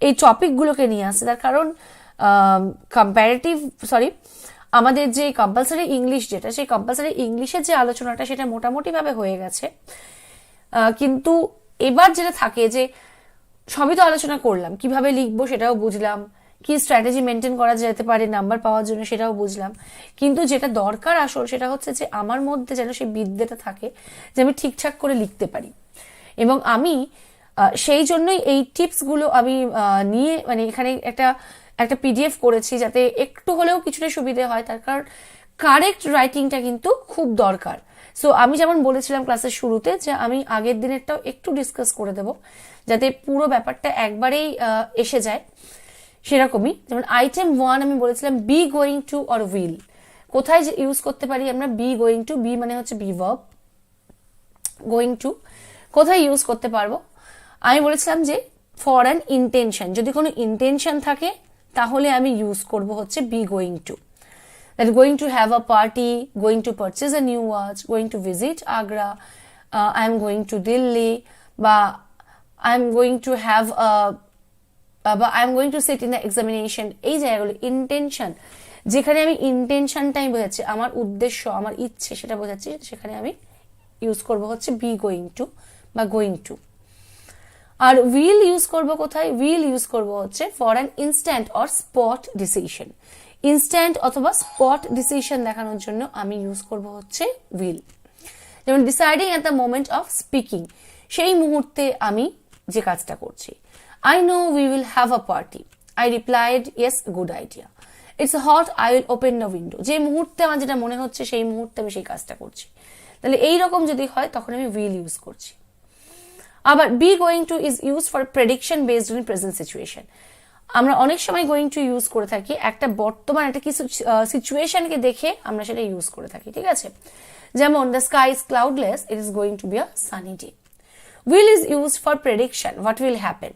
এই টপিকগুলোকে নিয়ে আসি। তার কারণ আমাদের যে কম্পালসারি ইংলিশ যেটা, সেই কম্পালসারি ইংলিশের যে আলোচনাটা সেটা মোটামুটি ভাবে হয়ে গেছে, কিন্তু এবার যেটা থাকে যে সবই তো আলোচনা করলাম, কিভাবে লিখবো সেটাও বুঝলাম, কি স্ট্র্যাটেজি মেনটেন করা যেতে পারে নাম্বার পাওয়ার জন্য সেটাও বুঝলাম, কিন্তু যেটা দরকার আসল সেটা হচ্ছে যে আমার মধ্যে যেন সেই বিদ্যাটা থাকে যে আমি ঠিকঠাক করে লিখতে পারি। এবং আমি সেই জন্যই এই টিপসগুলো আমি নিয়ে মানে এখানে একটা পিডিএফ করেছি, যাতে একটু হলেও কিছুটা সুবিধে হয়। তার কারণ কারেক্ট রাইটিংটা কিন্তু খুব দরকার। সো আমি যেমন বলেছিলাম ক্লাসের শুরুতে যে আমি আগের দিনেরটাও একটু ডিসকাস করে দেব, যাতে পুরো ব্যাপারটা একবারেই এসে যায়। সেরকমই যেমন আইটেম 1 আমি বলেছিলাম B going two or will, কোথায় ইউজ করতে পারি আমরা বি গোয়িং টু, বি মানে হচ্ছে বি ভার্ব, গোয়িং টু কোথায় ইউজ করতে পারবো। আমি বলেছিলাম যে ফর অ্যান ইন্টেনশন, যদি কোনো ইন্টেনশন থাকে তাহলে আমি ইউজ করব হচ্ছে be going two. That going to have a party, going to purchase a new watch, going to visit Agra, I am going to Delhi, বা I am going to have বা I am going to sit in the examination, এই জায়গাগুলো intention, যেখানে আমি ইন্টেনশনটাই বোঝাচ্ছি, আমার উদ্দেশ্য, আমার ইচ্ছে সেটা বোঝাচ্ছি, সেখানে আমি ইউজ করব হচ্ছে বি গোয়িং টু বা গোয়িং টু। আর উইল ইউজ করব কোথায়, উইল ইউজ করব হচ্ছে for an instant or spot decision, instant অথবা স্পট ডিসিশন দেখানোর জন্য আমি ইউজ করব হচ্ছে উইল। যেমন deciding at the moment of speaking, সেই মুহূর্তে আমি যে কাজটা করছি। I know we will have a party, I replied yes good idea, it's hot, I will open the window, যে মুহূর্তে আমার যেটা মনে হচ্ছে সেই মুহূর্তে আমি সেই কাজটা করছি। তাহলে এইরকম যদি হয় তখন আমি উইল ইউজ করছি। আবার B going two is use for prediction based on present situation, আমরা অনেক সময় গোয়িং টু ইউজ করে থাকি একটা বর্তমান একটা কিছু সিচুয়েশনকে দেখে আমরা সেটা ইউজ করে থাকি, ঠিক আছে। যেমন the sky is cloudless, it is going to be a sunny day. Will is use for prediction, what will happen,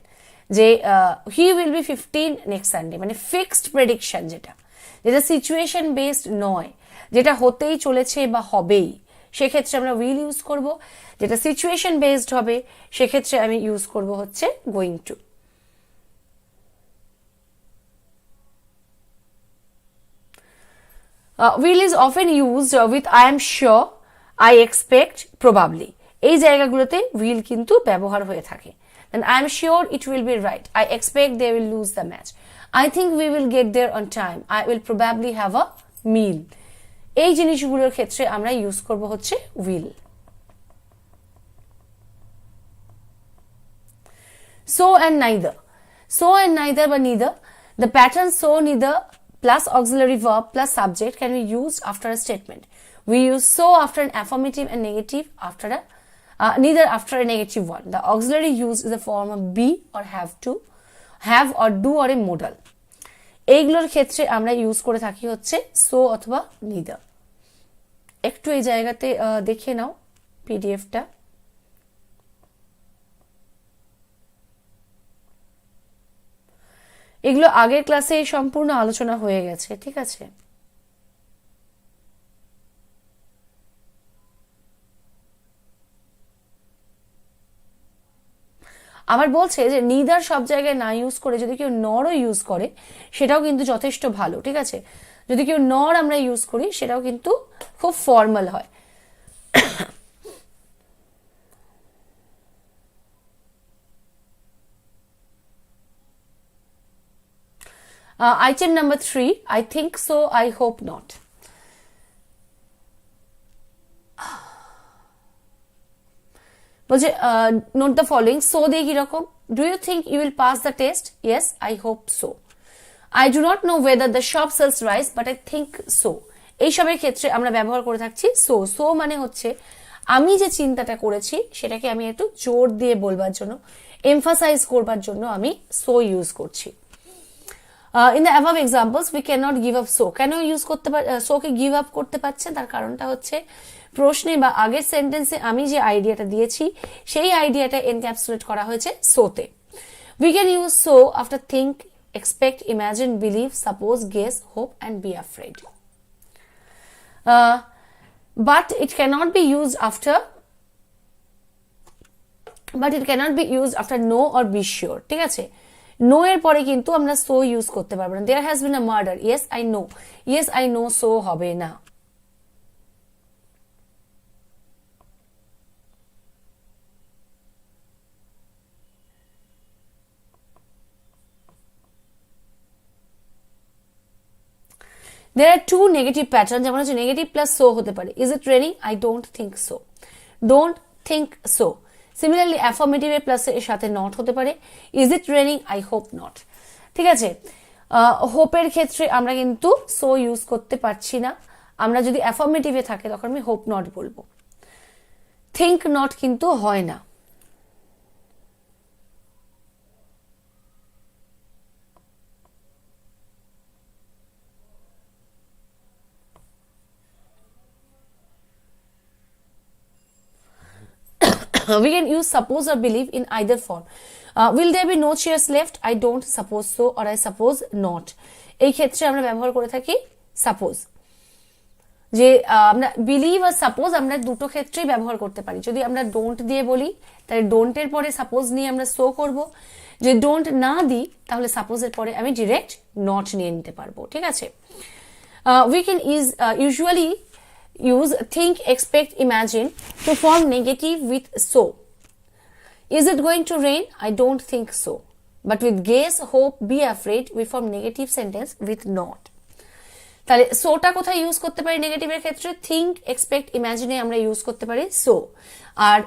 যে he will be 15 next Sunday, মানে ফিক্সড প্রেডিকশন, যেটা সিচুয়েশন বেসড নয়, যেটা হতেই চলেছে বা হবেই, সেক্ষেত্রে আমরা উইল ইউজ করব। যেটা সিচুয়েশন বেসড হবে সেক্ষেত্রে আমি ইউজ করব হচ্ছে going to. will is often used with I am sure, I expect, probably, এই জায়গাগুলোতে will কিন্তু ব্যবহার হয়ে থাকে। and I'm sure it will be right. I expect they will lose the match. I think we will get there on time. I will probably have a meal. এই জিনিসগুলোর ক্ষেত্রে আমরা ইউজ করব হচ্ছে will. So and neither. So and neither বা neither. The pattern so neither plus auxiliary verb plus subject can be used after a statement. We use so after an affirmative and negative after a neither after a negative one. The auxiliary use is a form of be or have to, have or do or a modal. এইগুলোর ক্ষেত্রে আমরা use করে থাকি হচ্ছে so অথবা neither. একটু এই জায়গাতে দেখে নাও পিডিএফটা। এগুলো আগের ক্লাসে সম্পূর্ণ আলোচনা হয়ে গেছে, ঠিক আছে? আবার বলছে যে নিদার সব জায়গায় না ইউজ করে যদি কেউ নরও ইউজ করে সেটাও কিন্তু যথেষ্ট ভালো, ঠিক আছে? যদি কেউ নর আমরা ইউজ করি সেটাও কিন্তু খুব ফর্মাল হয়। Item number 3, I think so, I hope not. বলছে নোট দ্য ফলোইং, সো দিয়ে কিরকম? Do you think you will pass the test? Yes, I hope so. I do not know whether the shop sells rice but I think so. এইসবের ক্ষেত্রে আমরা ব্যবহার করে থাকছি so. So মানে হচ্ছে আমি যে চিন্তাটা করেছি সেটাকে আমি একটু জোর দিয়ে বলবার জন্য, এমফাসাইজ করবার জন্য আমি সো ইউজ করছি। In the above examples we can not give up so. কেন ইউজ করতে সোকে গিভ আপ করতে পারছে? তার কারণটা হচ্ছে প্রশ্নে বা আগের সেন্টেন্সে আমি যে আইডিয়াটা দিয়েছি সেই আইডিয়াটা এনক্যাপসুলেট করা হয়েছে সোতে। We can use so after think, expect, imagine, believe, suppose, guess, hope and be afraid. But it cannot be used after know or be sure, ঠিক আছে? নো এর পরে কিন্তু আমরা সো ইউজ করতে পারবো না। There has been a murder, yes I know, yes I know so হবে না। There are two negative patterns, যেমন হচ্ছে নেগেটিভ প্লাস সো হতে পারে। Is it raining? I don't think so, don't think so. Similarly affirmative এর plus এর সাথে not হতে পারে। Is it raining? I hope not, ঠিক আছে? হোপের ক্ষেত্রে আমরা কিন্তু সো ইউজ করতে পারছি না। আমরা যদি অ্যাফার্মেটিভে থাকে তখন আমি হোপ নট বলবো। থিঙ্ক নট কিন্তু হয় না। We can use suppose or believe in either form. Will there be no chairs left? I don't suppose so or I suppose not. এই ক্ষেত্রে আমরা ব্যবহার করে থাকি সাপোজ। যে আমরা বিলিভ আর সাপোজ আমরা দুটো ক্ষেত্রেই ব্যবহার করতে পারি। যদি আমরা ডোন্ট দিয়ে বলি তাহলে ডোন্টের পরে সাপোজ নিয়ে আমরা সো করব। যদি ডোন্ট না দিই তাহলে সাপোজের পরে আমি ডিরেক্ট নট নিয়ে নিতে পারবো, ঠিক আছে? We can usually use think, expect, imagine to form negative with so. Is it going to rain? I don't think so. But with guess, hope, be afraid, we form negative sentence with not. তাহলে সোটা কোথায় use করতে পারি নেগেটিভের ক্ষেত্রে? Think, expect, ইমাজিনে আমরা use করতে পারি so, are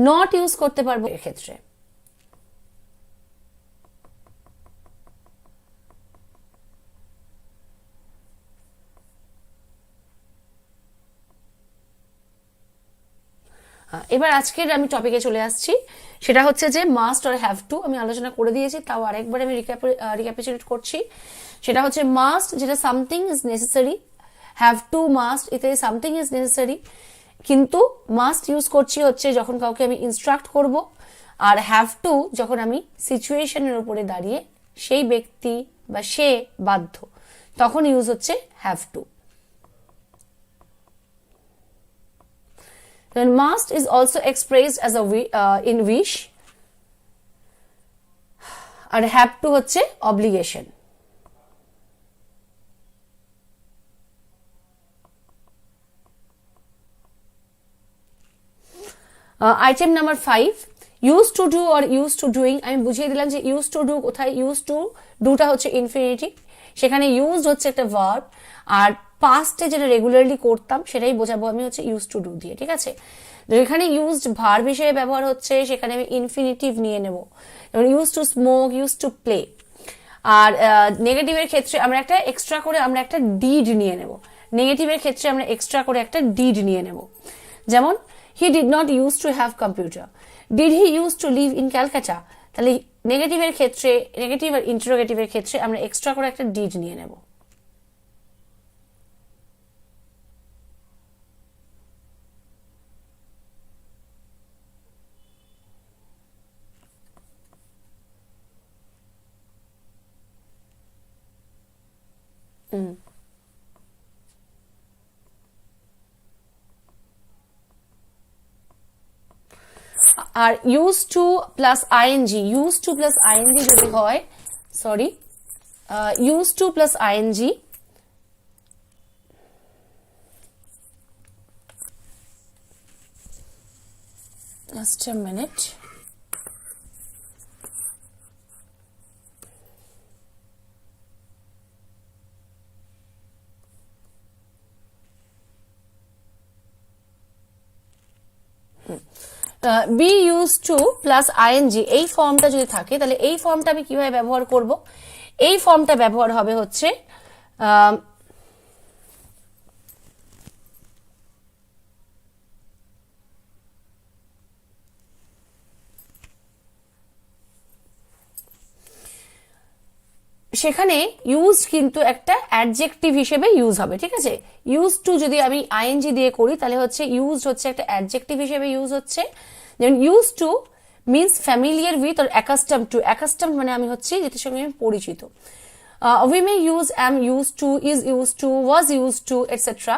not use করতে পারবো এর ক্ষেত্রে। এবার আজকের আমি টপিকে চলে আসছি, সেটা হচ্ছে যে মাস্ট অর হ্যাভ টু। আমি আলোচনা করে দিয়েছি, তাও আরেকবার আমি রিক্যাপিচুলেট করছি। সেটা হচ্ছে মাস্ট, যেটা something is necessary. Have to, must, এতে সামথিং ইজ নেসেসারি। কিন্তু মাস্ট ইউজ করছি হচ্ছে যখন কাউকে আমি ইনস্ট্রাক্ট করব, আর হ্যাভ টু যখন আমি সিচুয়েশনের উপরে দাঁড়িয়ে সেই ব্যক্তি বা সে বাধ্য, তখন ইউজ হচ্ছে have to. Then must is also expressed as a in wish, আর have to হচ্ছে obligation. Item number 5, use to do আর ইউজ টু ডুইং, আমি বুঝিয়ে দিলাম যে ইউজ টু ডু কোথায়, ইউজ টু ডুটা হচ্ছে ইনফিনিটিভ, সেখানে ইউজ হচ্ছে একটা ভার্ব, আর পাস্টে যেটা রেগুলারলি করতাম সেটাই বোঝাবো আমি হচ্ছে ইউজ টু ডু দিয়ে, ঠিক আছে। যেখানে ইউজড ভার্ব হিসেবে ব্যবহার হচ্ছে সেখানে আমি ইনফিনিটিভ নিয়ে নেব, যেমন use to smoke, use to play. আর নেগেটিভের ক্ষেত্রে আমরা একটা এক্সট্রা করে আমরা একটা ডিড নিয়ে নেব, নেগেটিভের ক্ষেত্রে আমরা এক্সট্রা করে একটা ডিড নিয়ে নেব, যেমন he did not use to have computer, did he use to live in Calcutta. তাহলে নেগেটিভের ক্ষেত্রে, নেগেটিভ আর ইন্টারোগেটিভের ক্ষেত্রে আমরা এক্সট্রা করে একটা ডিড নিয়ে নেব। আর use to plus ING, use to plus ING যদি হয়, sorry, use to plus ING, just a minute, be use to plus ING, এই ফর্মটা যদি থাকে তাহলে এই ফর্মটা আমি কিভাবে ব্যবহার করব, এই ফর্মটা ব্যবহার হবে হচ্ছে সেখানে ইউজ কিন্তু একটা অ্যাডজেক্টিভ হিসেবে ইউজ হবে, ঠিক আছে। ইউজ টু যদি আমি আইএনজি দিয়ে করি তাহলে হচ্ছে ইউজ হচ্ছে একটা অ্যাডজেক্টিভ হিসেবে ইউজ হচ্ছে, যেমন use to means familiar with or accustom to, accustom মানে আমি হচ্ছে যেটার সঙ্গে আমি পরিচিত। We may use am use to, is use to, was use to etcetera.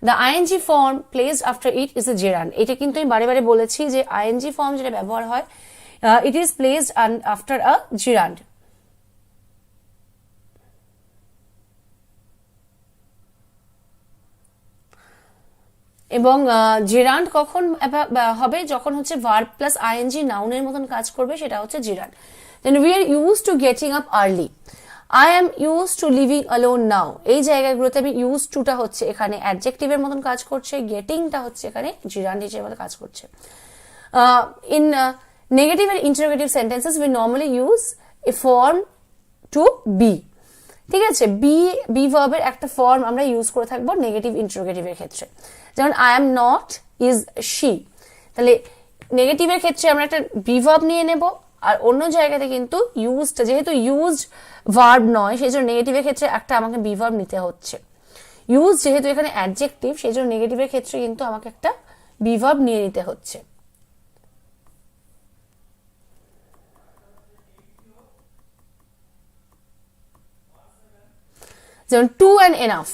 The ING form placed after it is a gerund, এটা কিন্তু আমি বারে বারে বলেছি যে আইএনজি ফর্ম যেটা ব্যবহার হয়, it is placed after a জিরান্ড। এবং জেরান্ড কখন হবে, যখন হচ্ছে ভার্ব প্লাস আইএনজি নাউনের মতন কাজ করবে, সেটা হচ্ছে gerund. Then we are use to getting up early, I am use to living alone now, এই জায়গাগুলোতে আমি ইউজ টুটা হচ্ছে এখানে অ্যাডজেক্টিভের মতন কাজ করছে, গেটিংটা হচ্ছে এখানে জেরান্ড হিসেবে কাজ করছে। In negative and interrogative sentences we normally use a form to be, ঠিক আছে। বি ভার্বের একটা ফর্ম আমরা ইউজ করে থাকবো নেগেটিভ ইন্টারোগেটিভের ক্ষেত্রে, যেমন I am not, is she. তাহলে নেগেটিভের ক্ষেত্রে আমরা একটা বি ভার্ব নিয়ে নেব, আর অন্য জায়গাতে কিন্তু ইউজটা যেহেতু ইউজড ভার্ব নয়, সেই জন্য নেগেটিভের ক্ষেত্রে একটা আমাকে বি ভার্ব নিতে হচ্ছে। ইউজ যেহেতু এখানে অ্যাডজেক্টিভ, সেই জন্য নেগেটিভের ক্ষেত্রে কিন্তু আমাকে একটা বি ভার্ব নিয়ে নিতে হচ্ছে। যেমন too and enough,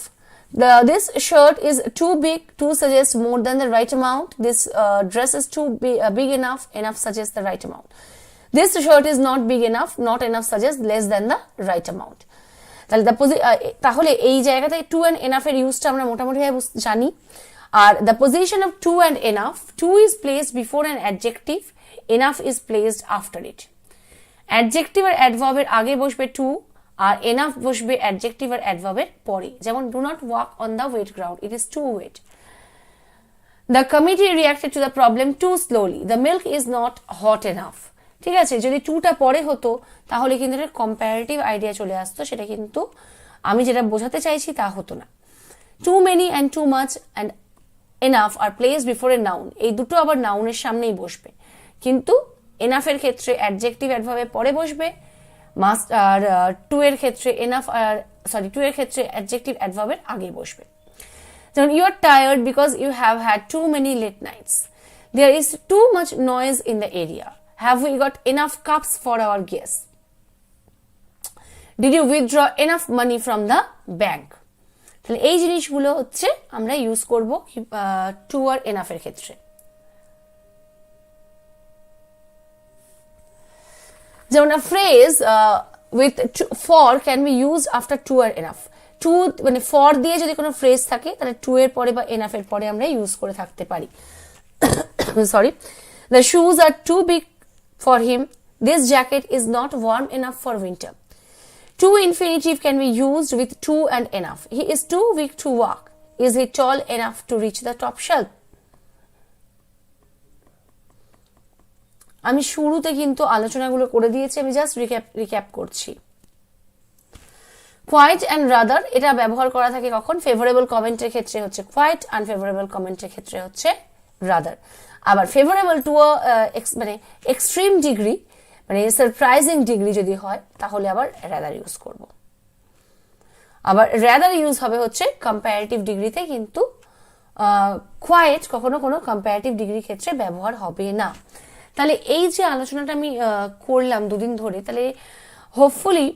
this shirt is too big to suggest more than the right amount, this dress is too big enough, enough suggests the right amount, this shirt is not big enough, not enough suggests less than the right amount। তাহলে এই জায়গাতে two and enough এর ইউজটা আমরা মোটামুটি জানি। আর the position of too and enough, too is placed before an adjective, enough is placed after it. Adjective আর অ্যাডভার্বের আগে বসবে টু, আর এনাফ বসবে অ্যাডজেক্টিভ আর অ্যাডভার্বের পরে, যেমন do not walk on the wet ground, it is too wet. The committee reacted to the problem too slowly, the milk is not hot enough. ঠিক আছে, যদি টুটা পরে হতো তাহলে কিন্তু একটা কম্পারেটিভ আইডিয়া চলে আসতো, সেটা কিন্তু আমি যেটা বোঝাতে চাইছি তা হতো না। Too many and too much and enough are place before a noun, এই দুটো আবার নাউনের সামনেই বসবে, কিন্তু এনাফের ক্ষেত্রে অ্যাডজেক্টিভ অ্যাডভার্বের পরে বসবে, মাস্ট আর টু এর ক্ষেত্রে এনাফ আর টু এর ক্ষেত্রে অ্যাডজেক্টিভ অ্যাডভার্বের আগে বসবে। যেমন you are tired because you have had too many late nights, there is too much noise in the area, have we got enough cups for our guest, did you withdraw enough money from the bank. তাহলে এই জিনিসগুলো হচ্ছে আমরা use করব two আর এনাফের ক্ষেত্রে। যেমন a phrase with for can be used after to or enough, too মানে for দিয়ে যদি কোনো ফ্রেজ থাকে তাহলে টু এর পরে বা enough এর পরে আমরা ইউজ করে থাকতে পারি। Sorry, the shoes are too big For him, this jacket is not warm enough for winter. To infinitive can be used with to and enough. He is too weak to walk. Is he tall enough to reach the top shelf? আমি শুরুতে কিন্তু আলোচনাগুলো করে দিয়েছি, আমি just recap করছি। Quite and rather এটা ব্যবহার করা থাকে কখন? ফেভারেবল কমেন্টের ক্ষেত্রে হচ্ছে কোয়াইট, আনফেভারেবল কমেন্টের ক্ষেত্রে হচ্ছে রাদার। আবার ফেভারেবল টু মানে এক্সট্রিম ডিগ্রি মানে সারপ্রাইজিং ডিগ্রি যদি হয় তাহলে আবার রাদার ইউজ করব। আবার রাদার ইউজ হবে হচ্ছে কম্পারেটিভ ডিগ্রিতে, কিন্তু কোয়াইট কখনো কোনো কম্পারেটিভ ডিগ্রির ক্ষেত্রে ব্যবহার হবে না। তাহলে এই যে আলোচনাটা আমি করলাম দুদিন ধরে, তাহলে হোপফুলি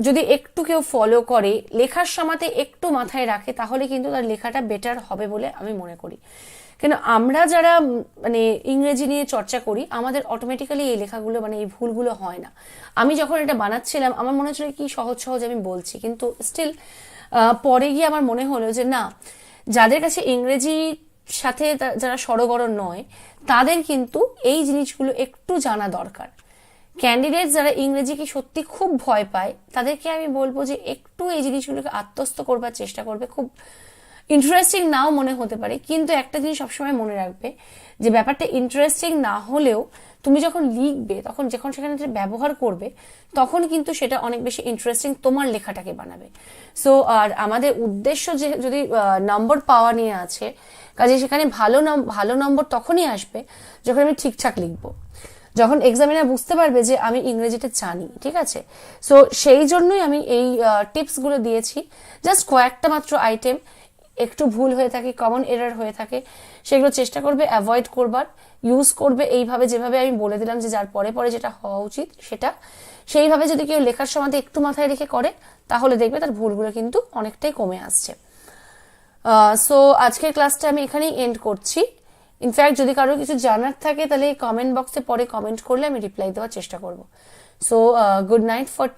যদি একটু কেউ ফলো করে, লেখার সময়তে একটু মাথায় রাখে, তাহলে কিন্তু তার লেখাটা বেটার হবে বলে আমি মনে করি। কেন আমরা যারা মানে ইংরেজি নিয়ে চর্চা করি, আমাদের অটোমেটিক্যালি এই লেখাগুলো মানে এই ভুলগুলো হয় না। আমি যখন এটা বানাচ্ছিলাম আমার মনে হচ্ছিল কি সহজ সহজ আমি বলছি, কিন্তু স্টিল পরে গিয়ে আমার মনে হলো যে না, যাদের কাছে ইংরেজি সাথে যারা সড়গড় নয় তাদের কিন্তু এই জিনিসগুলো একটু জানা দরকার। ক্যান্ডিডেট যারা ইংরেজিকে সত্যি খুব ভয় পায় তাদেরকে আমি বলবো যে একটু এই জিনিসগুলোকে আত্মস্থ করবার চেষ্টা করবে। খুব ইন্টারেস্টিং নাও মনে হতে পারে, কিন্তু একটা জিনিস সবসময় মনে রাখবে যে ব্যাপারটা ইন্টারেস্টিং না হলেও তুমি যখন লিখবে তখন যখন সেখানে ব্যবহার করবে তখন কিন্তু সেটা অনেক বেশি ইন্টারেস্টিং তোমার লেখাটাকে বানাবে। সো আর আমাদের উদ্দেশ্য যে যদি নম্বর পাওয়া নিয়ে আছে, কাজে সেখানে ভালো নম্বর তখনই আসবে যখন আমি ঠিকঠাক লিখবো, যখন এক্সামিনার বুঝতে পারবে যে আমি ইংরেজিটা জানি। ঠিক আছে, সো সেই জন্যই আমি এই টিপসগুলো দিয়েছি। জাস্ট কয়েকটা মাত্র আইটেম, একটু ভুল হয়ে থাকে, কমন এরার হয়ে থাকে, সেগুলো চেষ্টা করবে অ্যাভয়েড করবার, ইউজ করবে এইভাবে যেভাবে আমি বলে দিলাম যে যার পরে পরে যেটা হওয়া উচিত সেটা সেইভাবে যদি কেউ লেখার সময় একটু মাথায় রেখে করে তাহলে দেখবে তার ভুলগুলো কিন্তু অনেকটাই কমে আসছে। সো আজকের ক্লাসটা আমি এখানেই এন্ড করছি। ইনফ্যাক্ট যদি কারোর কিছু জানার থাকে তাহলে কমেন্ট বক্সে পরে কমেন্ট করলে আমি রিপ্লাই দেওয়ার চেষ্টা করব। So good night for